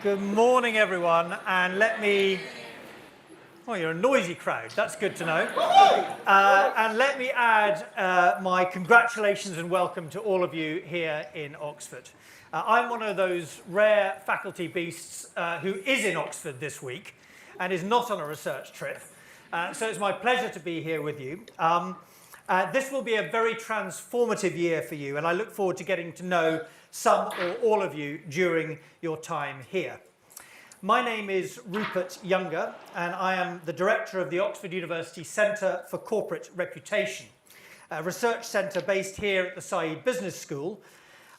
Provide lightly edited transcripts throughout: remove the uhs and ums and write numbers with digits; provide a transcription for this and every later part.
Good morning, everyone, and oh, you're a noisy crowd, that's good to know. And let me add my congratulations and welcome to all of you here in Oxford. I'm one of those rare faculty beasts who is in Oxford this week and is not on a research trip. So it's my pleasure to be here with you. This will be a very transformative year for you, and I look forward to getting to know some or all of you during your time here. My name is Rupert Younger, and I am the director of the Oxford University Centre for Corporate Reputation, a research centre based here at the Saïd Business School.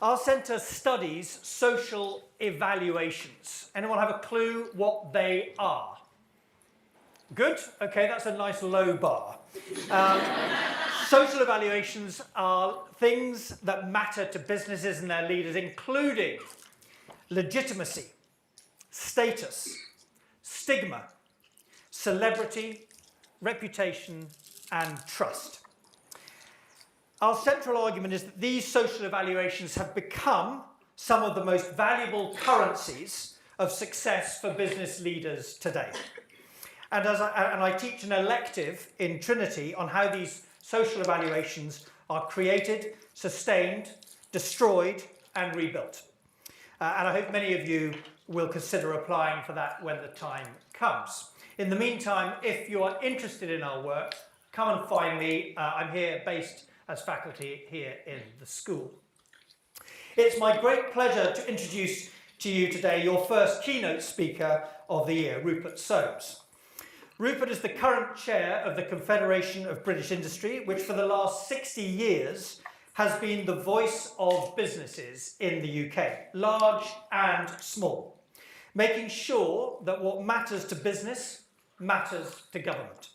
Our centre studies social evaluations. Anyone have a clue what they are? Good? Okay, that's a nice low bar. Social evaluations are things that matter to businesses and their leaders, including legitimacy, status, stigma, celebrity, reputation, and trust. Our central argument is that these social evaluations have become some of the most valuable currencies of success for business leaders today. And I teach an elective in Trinity on how these social evaluations are created, sustained, destroyed, and rebuilt. And I hope many of you will consider applying for that when the time comes. In the meantime, if you are interested in our work, come and find me. I'm here based as faculty here in the school. It's my great pleasure to introduce to you today your first keynote speaker of the year, Rupert Soames. Rupert is the current chair of the Confederation of British Industry, which for the last 60 years has been the voice of businesses in the UK, large and small, making sure that what matters to business matters to government.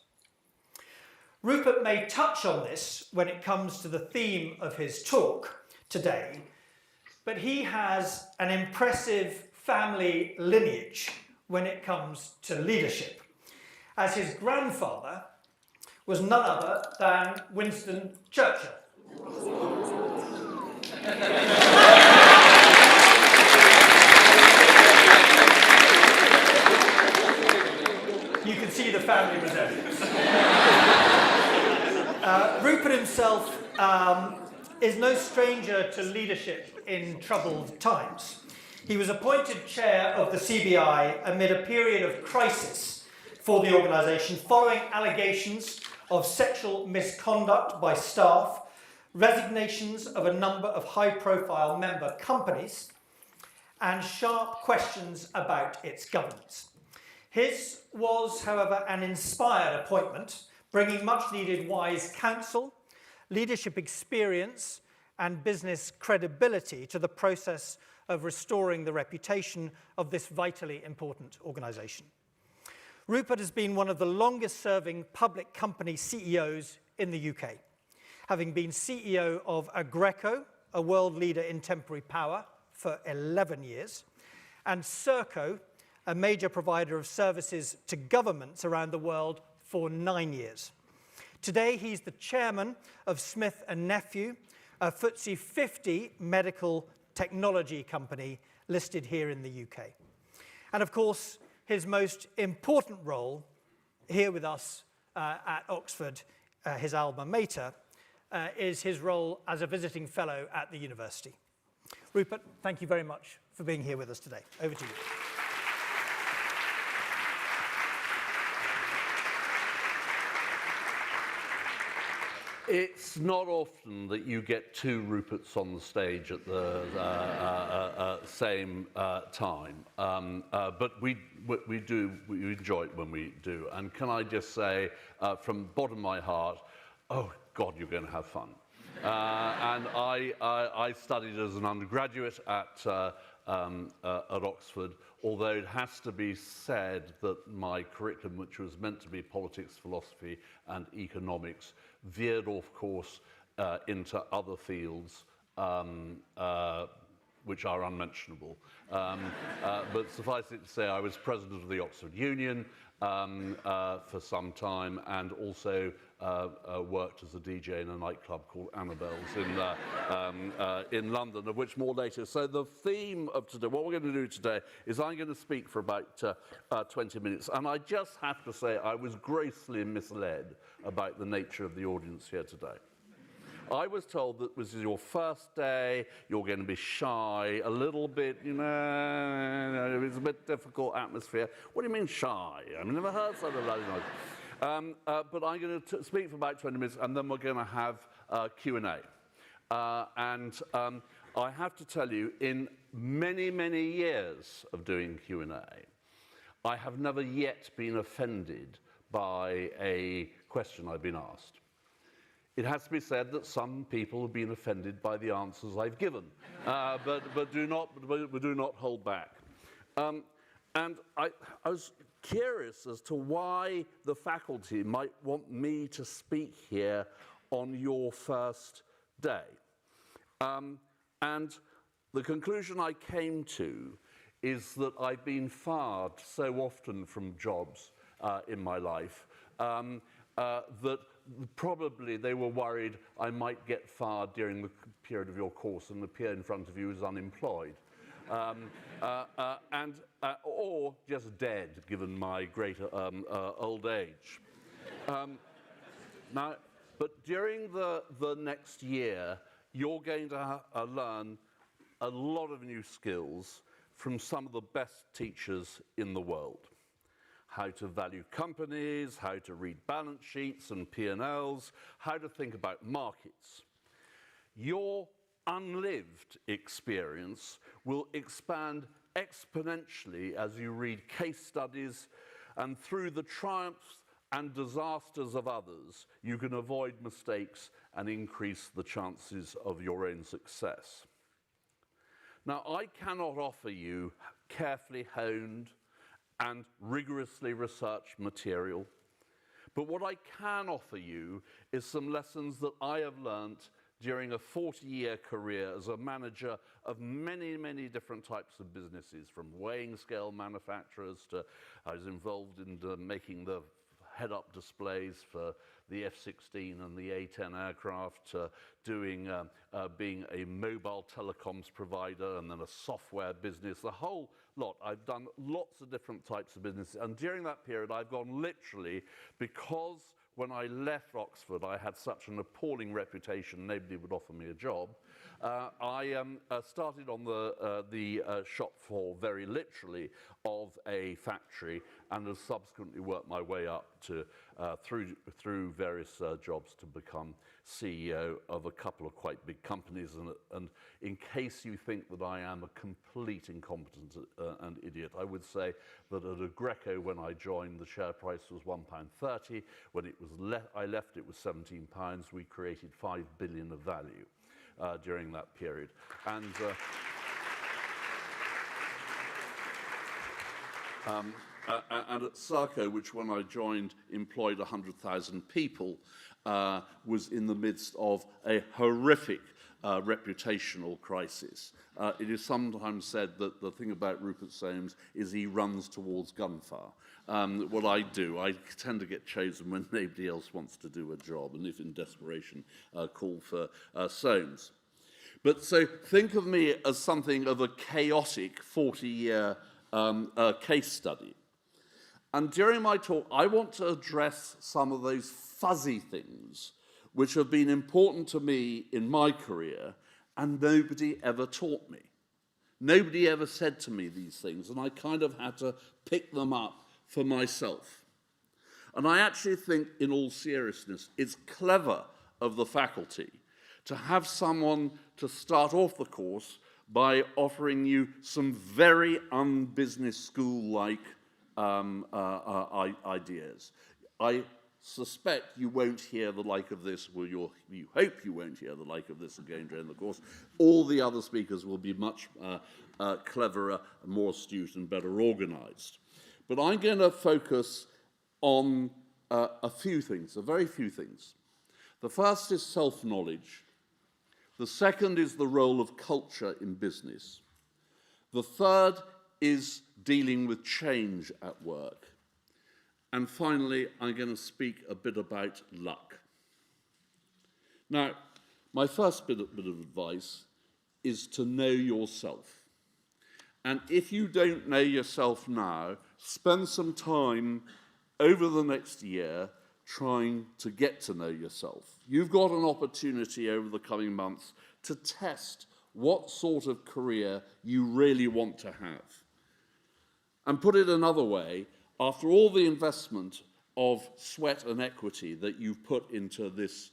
Rupert may touch on this when it comes to the theme of his talk today, but he has an impressive family lineage when it comes to leadership, as his grandfather was none other than Winston Churchill. You can see the family resemblance. Rupert himself is no stranger to leadership in troubled times. He was appointed chair of the CBI amid a period of crisis for the organisation following allegations of sexual misconduct by staff, resignations of a number of high-profile member companies, and sharp questions about its governance. His was, however, an inspired appointment, bringing much-needed wise counsel, leadership experience, and business credibility to the process of restoring the reputation of this vitally important organisation. Rupert has been one of the longest-serving public company CEOs in the UK, having been CEO of Aggreko, a world leader in temporary power, for 11 years, and Serco, a major provider of services to governments around the world, for 9 years. Today, he's the chairman of Smith & Nephew, a FTSE 50 medical technology company listed here in the UK. And of course, his most important role here with us at Oxford, his alma mater, is his role as a visiting fellow at the university. Rupert, thank you very much for being here with us today. Over to you. It's not often that you get two Ruperts on the stage at the same time, but we enjoy it when we do. And can I just say, from the bottom of my heart, oh God, you're going to have fun. And I studied as an undergraduate at Oxford, although it has to be said that my curriculum, which was meant to be politics, philosophy, and economics, veered off course into other fields which are unmentionable. But suffice it to say, I was president of the Oxford Union for some time, and also worked as a DJ in a nightclub called Annabelle's in London, of which more later. So the theme of today, what we're going to do today, is I'm going to speak for about 20 minutes. And I just have to say I was grossly misled about the nature of the audience here today. I was told that this is your first day, you're going to be shy, a little bit, it's a bit difficult atmosphere. What do you mean shy? I've never heard such a loud noise. But I'm going to speak for about 20 minutes, and then we're going to have Q&A. I have to tell you, in many, many years of doing Q&A, I have never yet been offended by a question I've been asked. It has to be said that some people have been offended by the answers I've given, but do not hold back. And I was curious as to why the faculty might want me to speak here on your first day. And the conclusion I came to is that I've been fired so often from jobs in my life that probably they were worried I might get fired during the period of your course and appear in front of you as unemployed. Or just dead, given my great old age. But during the next year, you're going to learn a lot of new skills from some of the best teachers in the world. How to value companies, how to read balance sheets and P&Ls, how to think about markets. Your unlived experience will expand exponentially as you read case studies, and through the triumphs and disasters of others, you can avoid mistakes and increase the chances of your own success. Now, I cannot offer you carefully honed and rigorously researched material, but what I can offer you is some lessons that I have learnt during a 40-year career as a manager of many, many different types of businesses, from weighing scale manufacturers to I was involved in making the head-up displays for the F-16 and the A-10 aircraft, being a mobile telecoms provider and then a software business, the whole lot. I've done lots of different types of business, and during that period I've gone literally, because when I left Oxford I had such an appalling reputation, nobody would offer me a job. I started on the shop floor, very literally, of a factory, and have subsequently worked my way up to through various jobs to become CEO of a couple of quite big companies. And in case you think that I am a complete incompetent and idiot, I would say that at Aggreko, when I joined, the share price was £1.30. When it was I left, it was £17. We created £5 billion of value during that period. And at Serco, which when I joined employed 100,000 people, was in the midst of a horrific reputational crisis. It is sometimes said that the thing about Rupert Soames is he runs towards gunfire. What I do, I tend to get chosen when nobody else wants to do a job, and if in desperation, call for Soames. But so think of me as something of a chaotic 40-year case study. And during my talk, I want to address some of those fuzzy things which have been important to me in my career, and nobody ever taught me. Nobody ever said to me these things, and I kind of had to pick them up for myself. And I actually think, in all seriousness, it's clever of the faculty to have someone to start off the course by offering you some very un-business school-like ideas. I suspect you won't hear the like of this, well, you hope you won't hear the like of this again during the course. All the other speakers will be much cleverer, more astute, and better organized. But I'm going to focus on a few things, a very few things. The first is self-knowledge, The second is the role of culture in business. The third is dealing with change at work. And finally, I'm going to speak a bit about luck. Now, my first bit of advice is to know yourself. And if you don't know yourself now, spend some time over the next year trying to get to know yourself. You've got an opportunity over the coming months to test what sort of career you really want to have. And put it another way, after all the investment of sweat and equity that you've put into this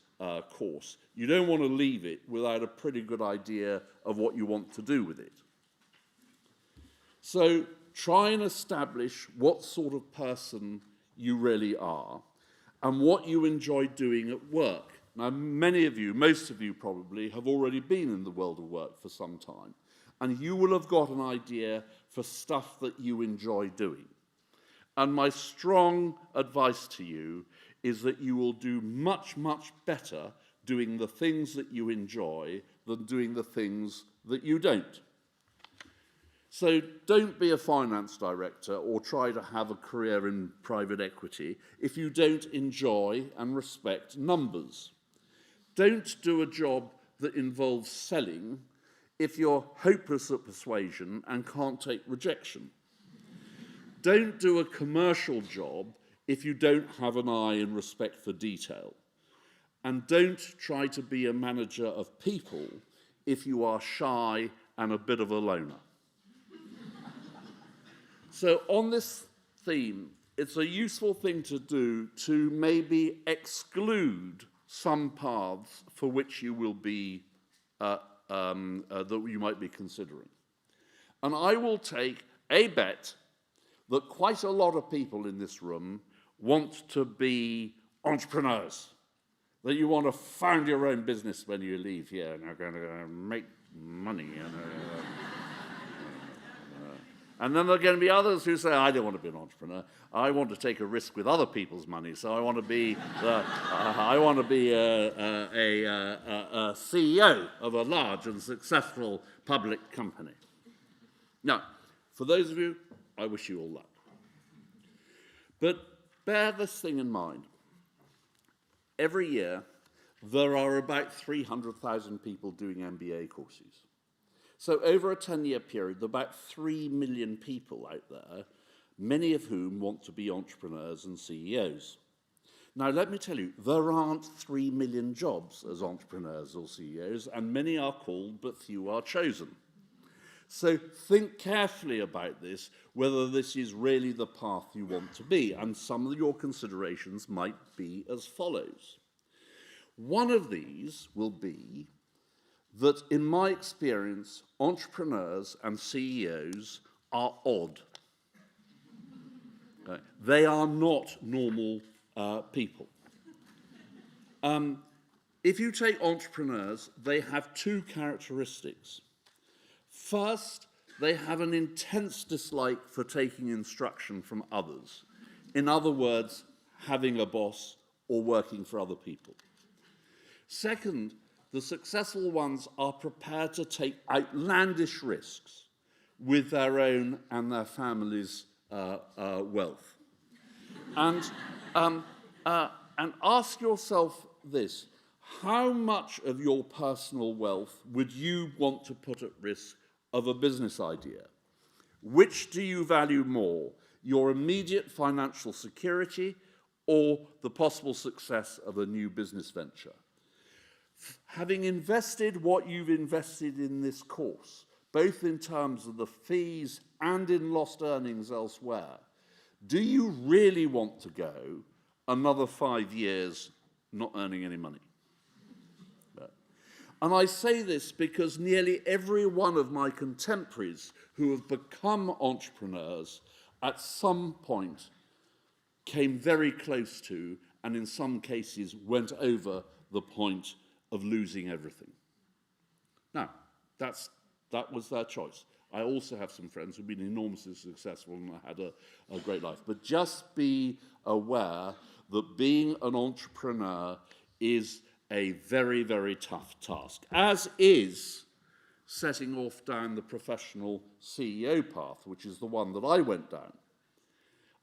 course, you don't want to leave it without a pretty good idea of what you want to do with it. So try and establish what sort of person you really are and what you enjoy doing at work. Now, many of you, most of you probably, have already been in the world of work for some time, and you will have got an idea for stuff that you enjoy doing. And my strong advice to you is that you will do much, much better doing the things that you enjoy than doing the things that you don't. So don't be a finance director or try to have a career in private equity if you don't enjoy and respect numbers. Don't do a job that involves selling if you're hopeless at persuasion and can't take rejection. Don't do a commercial job if you don't have an eye and respect for detail. And don't try to be a manager of people if you are shy and a bit of a loner. So on this theme, it's a useful thing to do to maybe exclude some paths for which you will be, that you might be considering. And I will take a bet that quite a lot of people in this room want to be entrepreneurs, that you want to found your own business when you leave here and you're going to make money. And then there are going to be others who say, I don't want to be an entrepreneur. I want to take a risk with other people's money. So I want to be, a CEO of a large and successful public company. Now, for those of you, I wish you all luck. But bear this thing in mind. Every year, there are about 300,000 people doing MBA courses. So over a 10-year period, there are about 3 million people out there, many of whom want to be entrepreneurs and CEOs. Now, let me tell you, there aren't 3 million jobs as entrepreneurs or CEOs, and many are called, but few are chosen. So think carefully about this, whether this is really the path you want to be, and some of your considerations might be as follows. One of these will be that, in my experience, entrepreneurs and CEOs are odd. They are not normal people. If you take entrepreneurs, they have two characteristics. First, they have an intense dislike for taking instruction from others. In other words, having a boss or working for other people. Second, the successful ones are prepared to take outlandish risks with their own and their families' wealth. And ask yourself this: how much of your personal wealth would you want to put at risk of a business idea? Which do you value more, your immediate financial security or the possible success of a new business venture? Having invested what you've invested in this course, both in terms of the fees and in lost earnings elsewhere, do you really want to go another 5 years not earning any money? No. And I say this because nearly every one of my contemporaries who have become entrepreneurs at some point came very close to, and in some cases went over the point of losing everything. Now, that was their choice. I also have some friends who've been enormously successful and had a great life. But just be aware that being an entrepreneur is a very, very tough task, as is setting off down the professional CEO path, which is the one that I went down.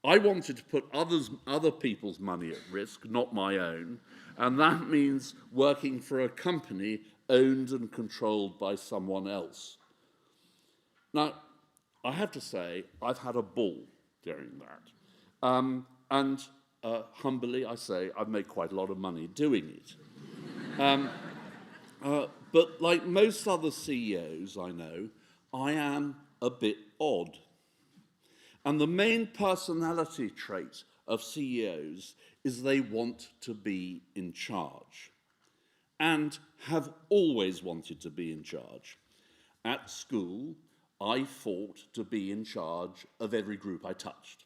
I wanted to put other people's money at risk, not my own, and that means working for a company owned and controlled by someone else. Now, I have to say, I've had a ball during that. Humbly, I say, I've made quite a lot of money doing it. But like most other CEOs I know, I am a bit odd. And the main personality trait of CEOs is they want to be in charge and have always wanted to be in charge. At school, I fought to be in charge of every group I touched.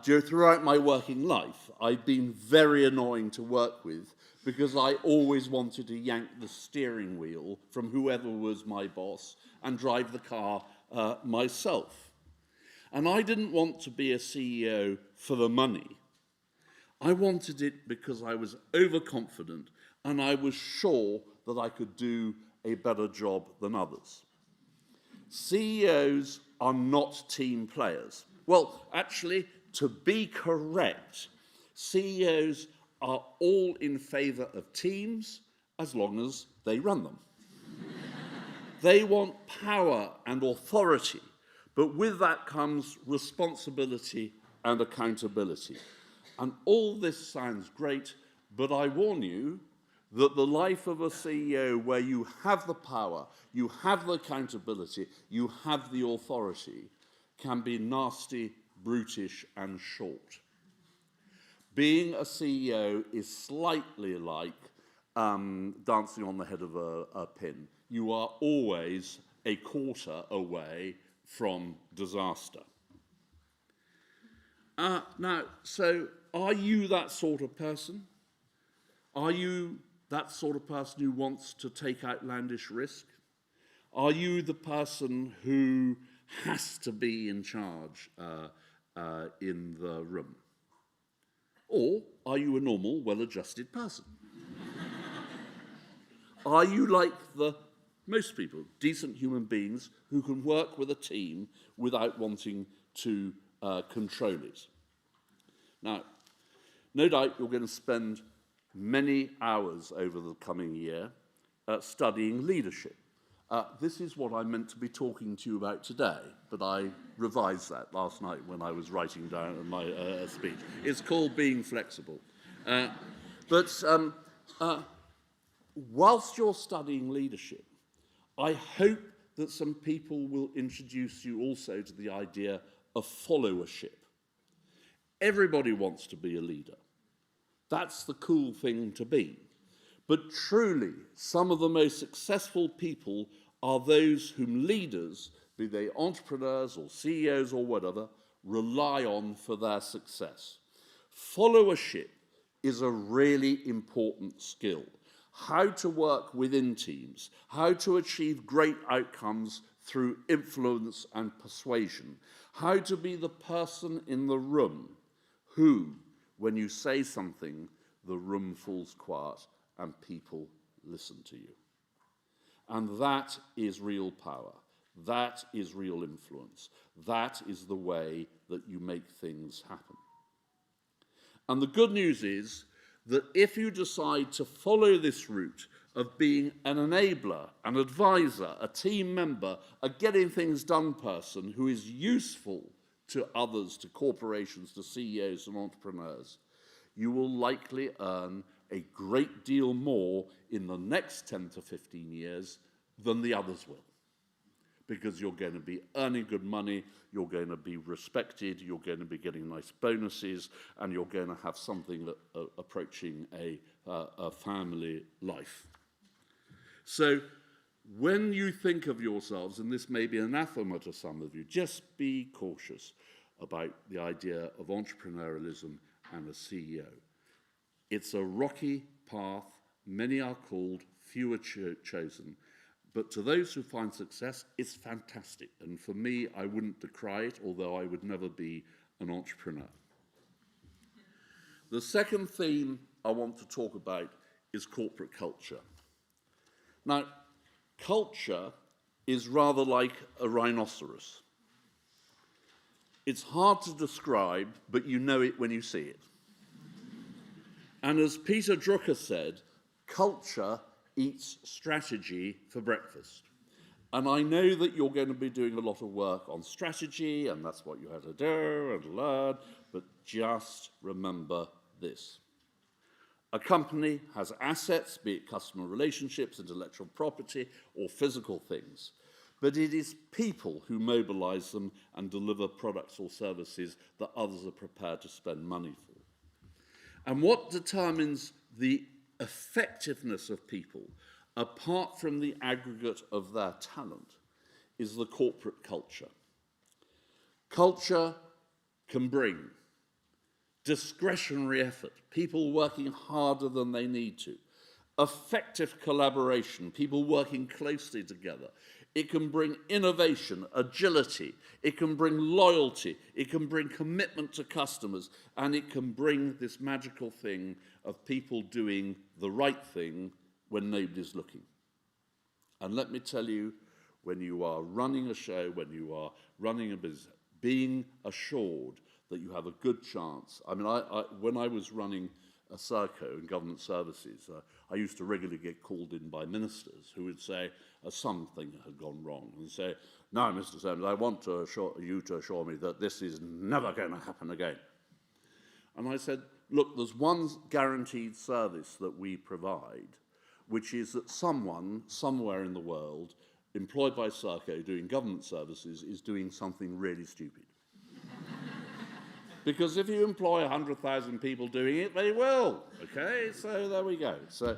Throughout my working life, I've been very annoying to work with because I always wanted to yank the steering wheel from whoever was my boss and drive the car myself. And I didn't want to be a CEO for the money. I wanted it because I was overconfident and I was sure that I could do a better job than others. CEOs are not team players. Well, actually, to be correct, CEOs are all in favor of teams as long as they run them. They want power and authority, but with that comes responsibility and accountability. And all this sounds great, but I warn you that the life of a CEO where you have the power, you have the accountability, you have the authority, can be nasty, brutish, and short. Being a CEO is slightly like dancing on the head of a pin. You are always a quarter away from disaster. Now, so are you that sort of person? Are you that sort of person who wants to take outlandish risk? Are you the person who has to be in charge in the room? Or are you a normal, well-adjusted person? Are you like most people, decent human beings who can work with a team without wanting to control it? Now, no doubt you're going to spend many hours over the coming year studying leadership. This is what I meant to be talking to you about today, but I revised that last night when I was writing down my speech. It's called Being Flexible. Whilst you're studying leadership, I hope that some people will introduce you also to the idea of followership. Everybody wants to be a leader. That's the cool thing to be. But truly, some of the most successful people are those whom leaders, be they entrepreneurs or CEOs or whatever, rely on for their success. Followership is a really important skill. How to work within teams, how to achieve great outcomes through influence and persuasion, how to be the person in the room who, when you say something, the room falls quiet and people listen to you. And that is real power. That is real influence. That is the way that you make things happen. And the good news is that if you decide to follow this route of being an enabler, an advisor, a team member, a getting things done person who is useful to others, to corporations, to CEOs and entrepreneurs, you will likely earn a great deal more in the next 10 to 15 years than the others will. Because you're going to be earning good money, you're going to be respected, you're going to be getting nice bonuses, and you're going to have something approaching a family life. So when you think of yourselves, and this may be anathema to some of you, just be cautious about the idea of entrepreneurialism and a CEO. It's a rocky path, many are called, few are chosen, but to those who find success, it's fantastic. And for me, I wouldn't decry it, although I would never be an entrepreneur. The second theme I want to talk about is corporate culture. Now, culture is rather like a rhinoceros. It's hard to describe, but you know it when you see it. And as Peter Drucker said, culture eats strategy for breakfast. And I know that you're going to be doing a lot of work on strategy, and that's what you have to do and learn, but just remember this. A company has assets, be it customer relationships, intellectual property, or physical things, but it is people who mobilize them and deliver products or services that others are prepared to spend money for. And what determines the effectiveness of people, apart from the aggregate of their talent, is the corporate culture. Culture can bring discretionary effort, people working harder than they need to, effective collaboration, people working closely together. It can bring innovation, agility, it can bring loyalty, it can bring commitment to customers, and it can bring this magical thing of people doing the right thing when nobody's looking. And let me tell you, when you are running a show, when you are running a business, being assured that you have a good chance. I mean, when I was running a Serco in government services, I used to regularly get called in by ministers who would say something had gone wrong and say, "No, Mr. Sanders, I want you to assure me that this is never going to happen again." And I said, look, there's one guaranteed service that we provide, which is that someone, somewhere in the world, employed by Serco doing government services, is doing something really stupid. Because if you employ 100,000 people doing it, they will. Okay, so there we go. So,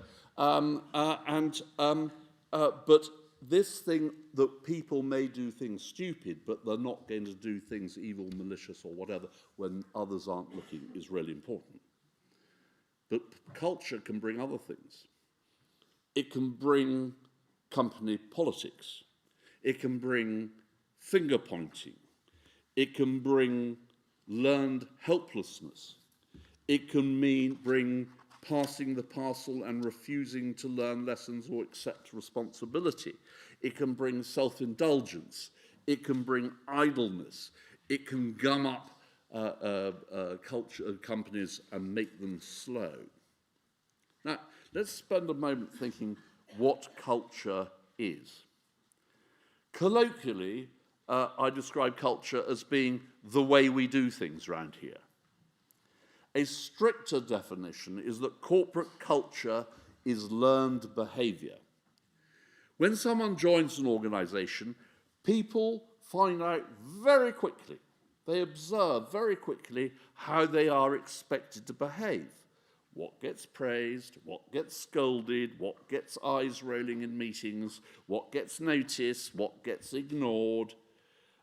but this thing that people may do things stupid, but they're not going to do things evil, malicious, or whatever when others aren't looking is really important. But culture can bring other things. It can bring company politics. It can bring finger pointing. It can bring learned helplessness. It can bring passing the parcel and refusing to learn lessons or accept responsibility. It can bring self-indulgence. It can bring idleness. It can gum up companies and make them slow. Now, let's spend a moment thinking what culture is. Colloquially, I describe culture as being the way we do things around here. A stricter definition is that corporate culture is learned behavior. When someone joins an organization, people find out very quickly, they observe very quickly how they are expected to behave. What gets praised, what gets scolded, what gets eyes rolling in meetings, what gets noticed, what gets ignored.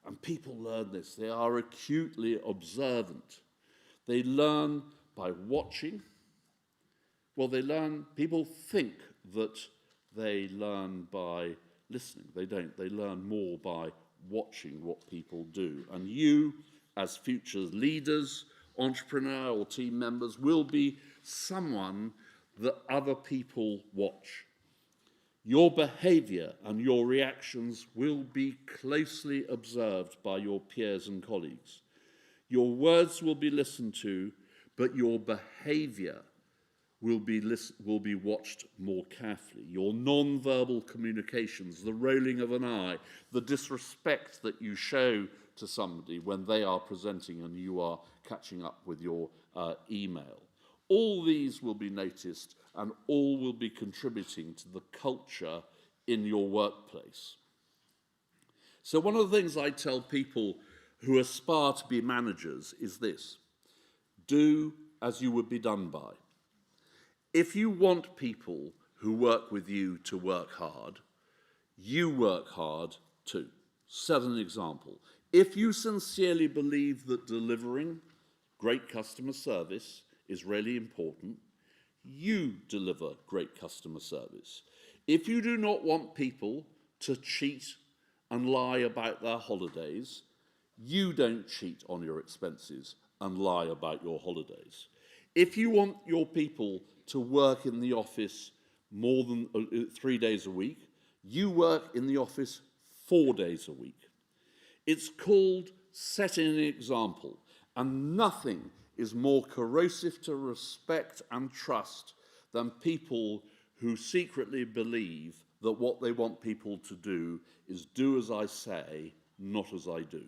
And people learn this. They are acutely observant. They learn by watching. Well, people think that they learn by listening. They don't. They learn more by watching what people do. And you, as future leaders, entrepreneur or team members, will be someone that other people watch. Your behavior and your reactions will be closely observed by your peers and colleagues. Your words will be listened to, but your behavior will be watched more carefully. Your non-verbal communications, the rolling of an eye, the disrespect that you show to somebody when they are presenting and you are catching up with your email. All these will be noticed and all will be contributing to the culture in your workplace. So one of the things I tell people who aspire to be managers is this: do as you would be done by. If you want people who work with you to work hard, you work hard too. Set an example. If you sincerely believe that delivering great customer service is really important, you deliver great customer service. If you do not want people to cheat and lie about their holidays, you don't cheat on your expenses and lie about your holidays. If you want your people to work in the office more than 3 days a week, you work in the office 4 days a week. It's called setting an example, and nothing is more corrosive to respect and trust than people who secretly believe that what they want people to do is do as I say, not as I do.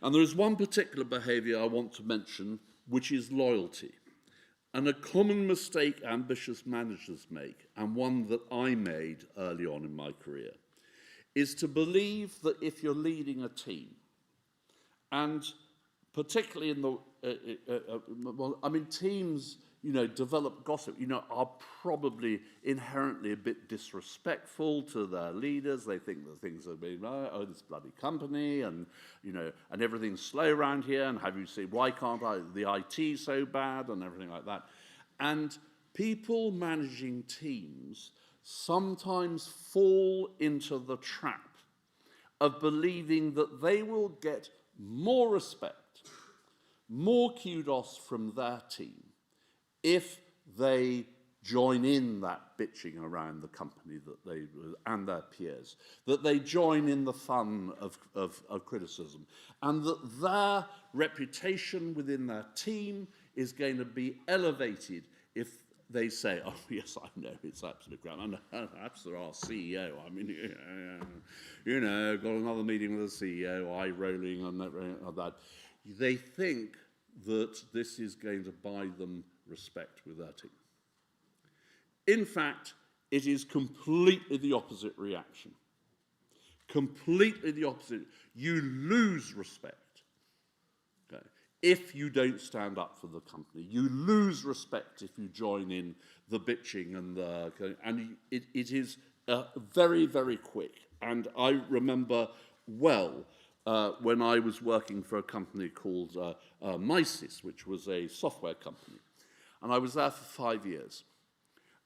And there is one particular behaviour I want to mention, which is loyalty. And a common mistake ambitious managers make, and one that I made early on in my career, is to believe that if you're leading a team, and particularly in the, teams, develop gossip, are probably inherently a bit disrespectful to their leaders. They think that things are being, this bloody company, and, and everything's slow around here, and have you seen, why can't the IT so bad, and everything like that. And people managing teams sometimes fall into the trap of believing that they will get more respect, more kudos from their team if they join in that bitching around the company that they and their peers, that they join in the fun of criticism, and that their reputation within their team is going to be elevated if they say, oh, yes, I know, it's absolute crap. And that's our CEO. Got another meeting with the CEO, eye rolling and that. They think that this is going to buy them respect with their team. In fact, it is completely the opposite reaction. Completely the opposite. You lose respect if you don't stand up for the company. You lose respect if you join in the bitching and it is very, very quick. And I remember well when I was working for a company called Misys, which was a software company. And I was there for 5 years.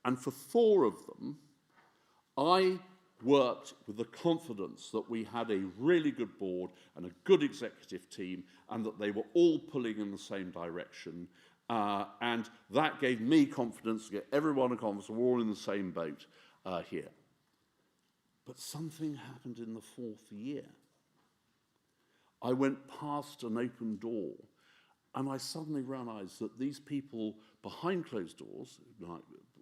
And for 4 of them, I worked with the confidence that we had a really good board and a good executive team, and that they were all pulling in the same direction. And that gave me confidence to get everyone a confidence. We're all in the same boat here. But something happened in the 4th year. I went past an open door, and I suddenly realized that these people behind closed doors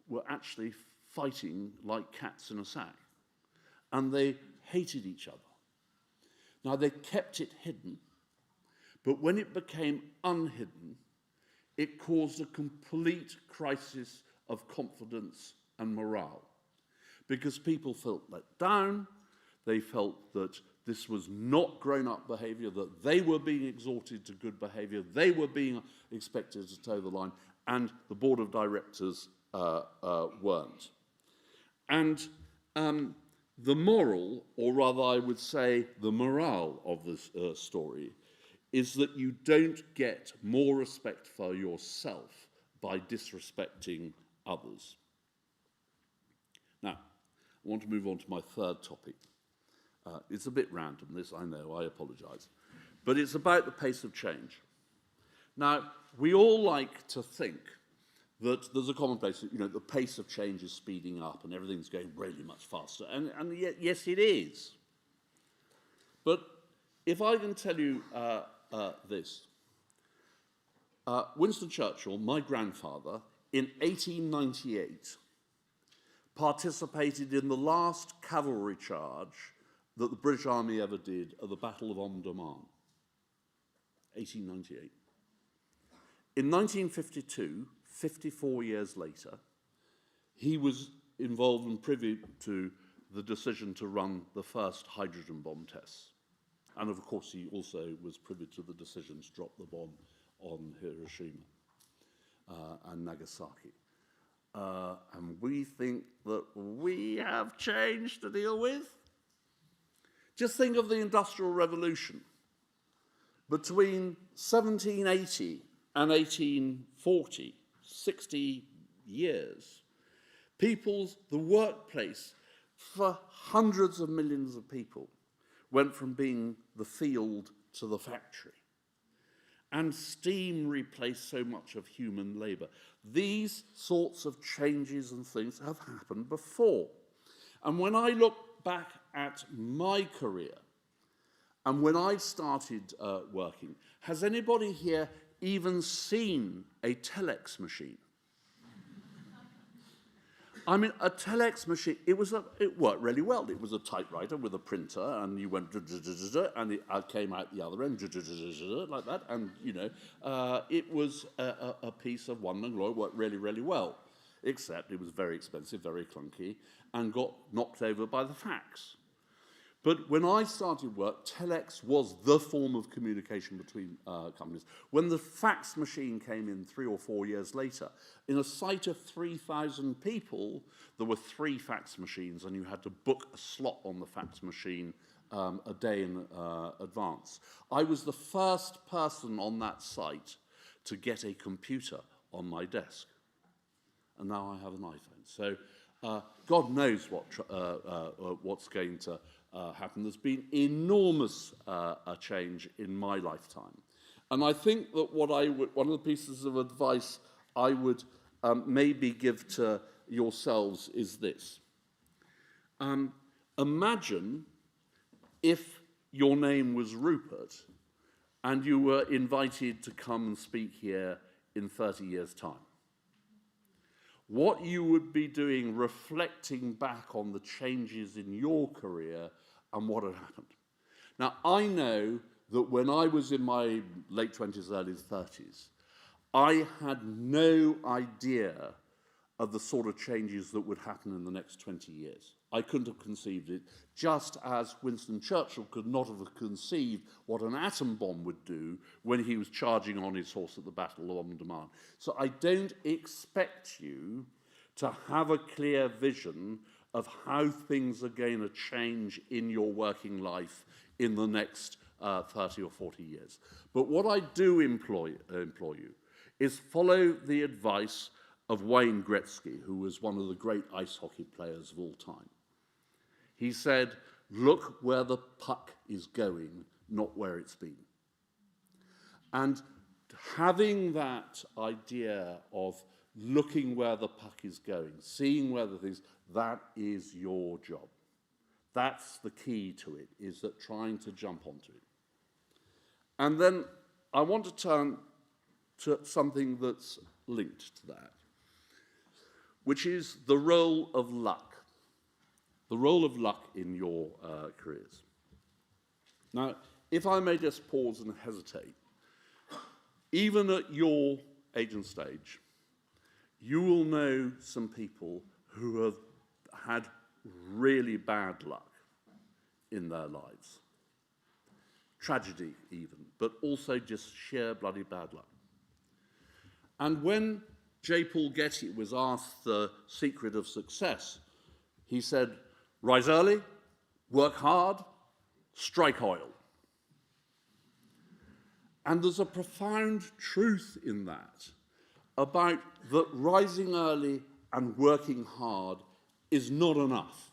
were actually fighting like cats in a sack. And they hated each other. Now, they kept it hidden, but when it became unhidden, it caused a complete crisis of confidence and morale, because people felt let down. They felt that this was not grown-up behavior, that they were being exhorted to good behavior, they were being expected to toe the line, and the board of directors weren't. And the moral, or rather I would say the morale of this story, is that you don't get more respect for yourself by disrespecting others. Now, I want to move on to my third topic. It's a bit random, this, I know, I apologize. But it's about the pace of change. Now, we all like to think that there's a commonplace, the pace of change is speeding up and everything's going really much faster. And yet, yes, it is. But if I can tell you this, Winston Churchill, my grandfather, in 1898, participated in the last cavalry charge that the British Army ever did at the Battle of Omdurman, 1898. In 1952, 54 years later, he was involved and privy to the decision to run the first hydrogen bomb tests. And of course, he also was privy to the decision to drop the bomb on Hiroshima and Nagasaki. And we think that we have change to deal with. Just think of the Industrial Revolution. Between 1780 and 1840, 60 years, the workplace for hundreds of millions of people went from being the field to the factory. and steam replaced so much of human labour. These sorts of changes and things have happened before. And when I look back at my career, and when I started working, has anybody here even seen a telex machine? I mean, a telex machine, it worked really well. It was a typewriter with a printer, and you went, and it came out the other end, like that. And, you know, it was a piece of wonder and glory. It worked really, really well, except it was very expensive, very clunky, and got knocked over by the fax. But when I started work, telex was the form of communication between companies. When the fax machine came in 3 or 4 years later, in a site of 3,000 people, there were 3 fax machines, and you had to book a slot on the fax machine a day in advance. I was the first person on that site to get a computer on my desk. And now I have an iPhone. So God knows what's going to happen. There's been enormous change in my lifetime. And I think that one of the pieces of advice I would maybe give to yourselves is this. Imagine if your name was Rupert and you were invited to come and speak here in 30 years' time. What you would be doing reflecting back on the changes in your career and what had happened. Now, I know that when I was in my late 20s, early 30s, I had no idea of the sort of changes that would happen in the next 20 years. I couldn't have conceived it, just as Winston Churchill could not have conceived what an atom bomb would do when he was charging on his horse at the Battle of Omdurman. So I don't expect you to have a clear vision of how things are going to change in your working life in the next 30 or 40 years. But what I do implore you is follow the advice of Wayne Gretzky, who was one of the great ice hockey players of all time. He said, look where the puck is going, not where it's been. And having that idea of looking where the puck is going, seeing where the things, that is your job. That's the key to it, is that trying to jump onto it. And then I want to turn to something that's linked to that, which is the role of luck. The role of luck in your careers. Now, if I may just pause and hesitate, even at your age and stage, you will know some people who have had really bad luck in their lives. Tragedy even, but also just sheer bloody bad luck. And when J. Paul Getty was asked the secret of success, he said, rise early, work hard, strike oil. And there's a profound truth in that about that rising early and working hard is not enough.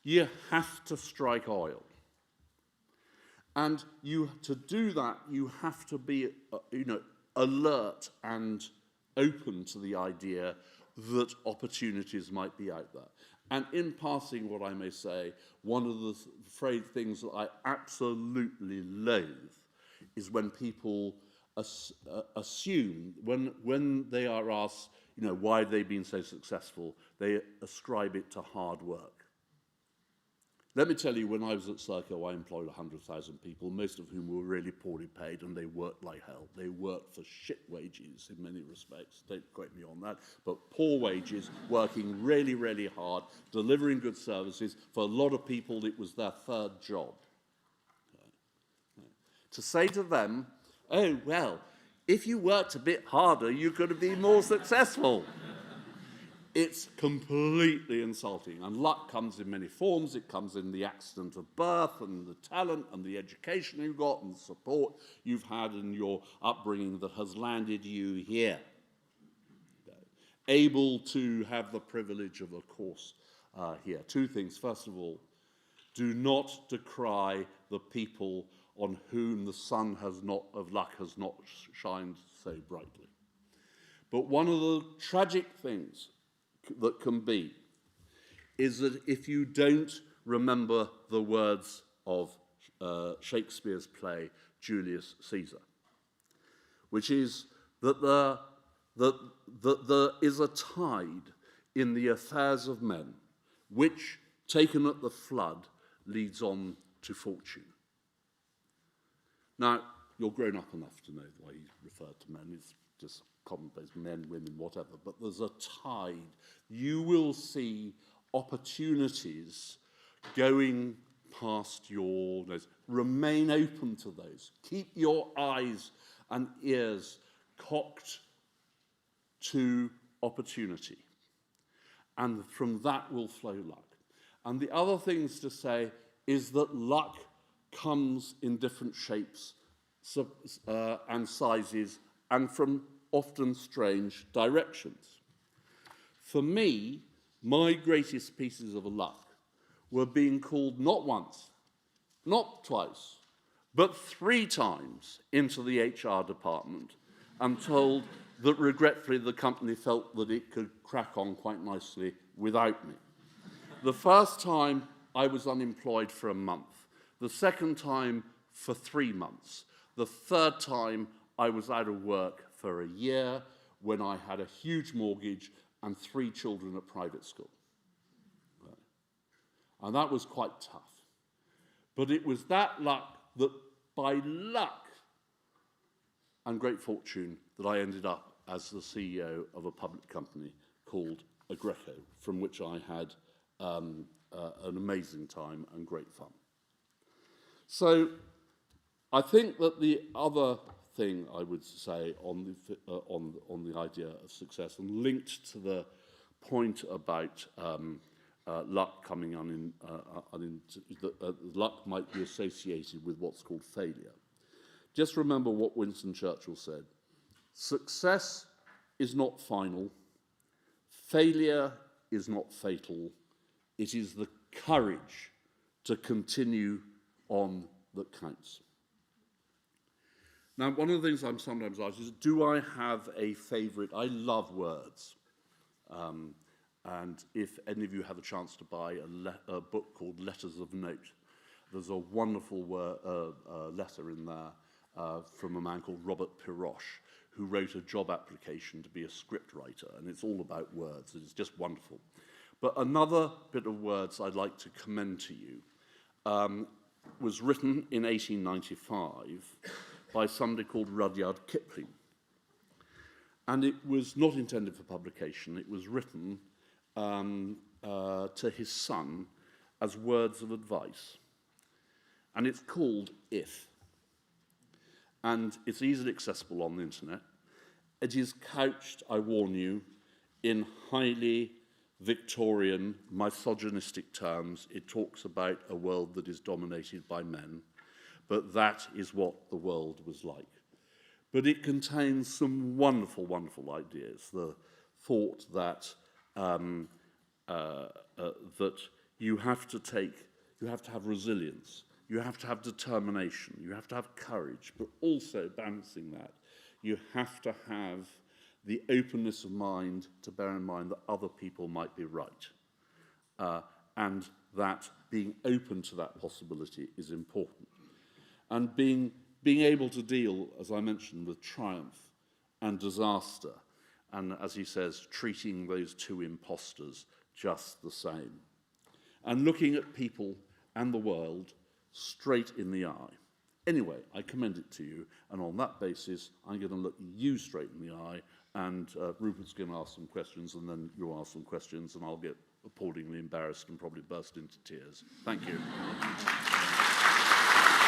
You have to strike oil. And to do that, you have to be, alert and open to the idea that opportunities might be out there. And in passing, what I may say, one of the things that I absolutely loathe is when people assume, when they are asked, why they've been so successful, they ascribe it to hard work. Let me tell you, when I was at Serco, I employed 100,000 people, most of whom were really poorly paid, and they worked like hell. They worked for shit wages in many respects. Don't quote me on that. But poor wages, working really, really hard, delivering good services. For a lot of people, it was their third job. Okay. To say to them, oh, well, if you worked a bit harder, you could have been more successful. It's completely insulting. And luck comes in many forms. It comes in the accident of birth and the talent and the education you've got and the support you've had in your upbringing that has landed you here. Able to have the privilege of a course here. Two things. First of all, do not decry the people on whom the sun of luck has not shined so brightly. But one of the tragic things that can be is that if you don't remember the words of Shakespeare's play Julius Caesar, which is that there is a tide in the affairs of men which, taken at the flood, leads on to fortune. Now, you're grown up enough to know why he referred to men. It's just commonplace, men, women, whatever. But there's a tide. You will see opportunities going past your nose. Remain open to those. Keep your eyes and ears cocked to opportunity. And from that will flow luck. And the other things to say is that luck comes in different shapes and sizes and from often strange directions. For me, my greatest pieces of luck were being called not once, not twice, but 3 times into the HR department and told that regretfully the company felt that it could crack on quite nicely without me. The first time I was unemployed for a month. The second time for 3 months. The third time I was out of work for a year when I had a huge mortgage and 3 children at private school. And that was quite tough. But it was that luck that, by luck and great fortune, that I ended up as the CEO of a public company called Agreco, from which I had an amazing time and great fun. So I think that the other thing I would say on the idea of success, and linked to the point about luck coming luck might be associated with what's called failure. Just remember what Winston Churchill said. Success is not final. Failure is not fatal. It is the courage to continue on that counts. Now, one of the things I'm sometimes asked is, do I have a favourite? I love words. And if any of you have a chance to buy a book called Letters of Note, there's a wonderful letter in there from a man called Robert Piroche, who wrote a job application to be a scriptwriter, and it's all about words. It's just wonderful. But another bit of words I'd like to commend to you was written in 1895 by somebody called Rudyard Kipling. And it was not intended for publication. It was written to his son as words of advice. And it's called If. And it's easily accessible on the internet. It is couched, I warn you, in highly Victorian, misogynistic terms. It talks about a world that is dominated by men, but that is what the world was like. But it contains some wonderful, wonderful ideas. The thought that that you have to have resilience, you have to have determination, you have to have courage, but also balancing that, you have to have the openness of mind to bear in mind that other people might be right, and that being open to that possibility is important. And being able to deal, as I mentioned, with triumph and disaster, and as he says, treating those 2 impostors just the same. And looking at people and the world straight in the eye. Anyway, I commend it to you, and on that basis, I'm going to look you straight in the eye, and Rupert's going to ask some questions, and then you'll ask some questions, and I'll get appallingly embarrassed and probably burst into tears. Thank you.